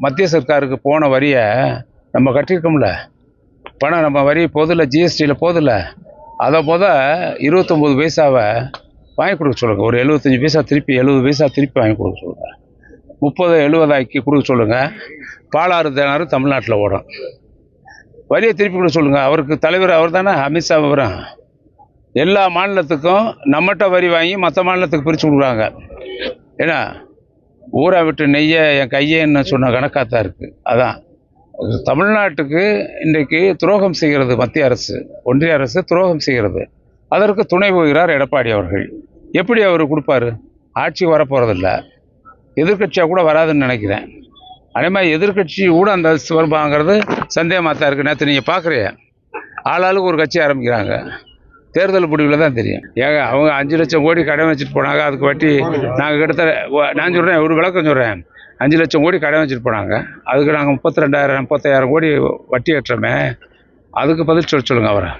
மத்திய சர்க்காருக்கு போன வரியை நம்ம கட்டியிருக்கோம்ல, பணம் நம்ம வரி போதில்ல, ஜிஎஸ்டியில் போதில்ல, அதை 29 பைசாவை வாங்கி கொடுக்க சொல்லுங்கள். ஒரு 75 பைசா திருப்பி 70 பைசா திருப்பி வாங்கி கொடுக்க சொல்லுங்கள். 30-70 ஆக்கி கொடுக்க சொல்லுங்கள். பாலாறு தேனாறு தமிழ்நாட்டில் ஓடும். வரியை திருப்பி கொடுக்க சொல்லுங்கள். அவருக்கு தலைவர் அவர் தானே, அமித்ஷா விவரம். எல்லா மாநிலத்துக்கும் நம்மகிட்ட வரி வாங்கி மற்ற மாநிலத்துக்கு பிரித்து கொடுக்குறாங்க. ஏன்னா ஊரை விட்டு நெய்ய என் கையேன்னு சொன்ன கணக்காக இருக்குது. அதான் தமிழ்நாட்டுக்கு இன்றைக்கு துரோகம் செய்கிறது மத்திய அரசு, ஒன்றிய அரசு துரோகம் செய்கிறது. அதற்கு துணை போகிறார் எடப்பாடி அவர்கள். எப்படி அவர் கொடுப்பாரு? ஆட்சி வரப்போகிறதில்ல, எதிர்கட்சியாக கூட வராதுன்னு நினைக்கிறேன். அதே மாதிரி எதிர்கட்சி கூட அந்த வருவாங்கிறது சந்தேகமாக தான் இருக்குது. நேற்று நீங்கள் பார்க்குறீங்க, ஆளாளுக்கு ஒரு கட்சி ஆரம்பிக்கிறாங்க. தேர்தல் முடிவில் தான் தெரியும். ஏங்க அவங்க 5 லட்சம் கோடி கடன் வச்சுட்டு போனாங்க. அதுக்கு வட்டி நாங்கள் கிட்டத்தட்ட, நான் சொல்கிறேன், ஒரு விளக்கம் சொல்கிறேன், 5 லட்சம் கோடி கடன் வச்சுட்டு போனாங்க. அதுக்கு நாங்கள் 32,000 35,000 கோடி வட்டி கட்டுறோமே, அதுக்கு பதில் சொல்லுங்கள் அவரை.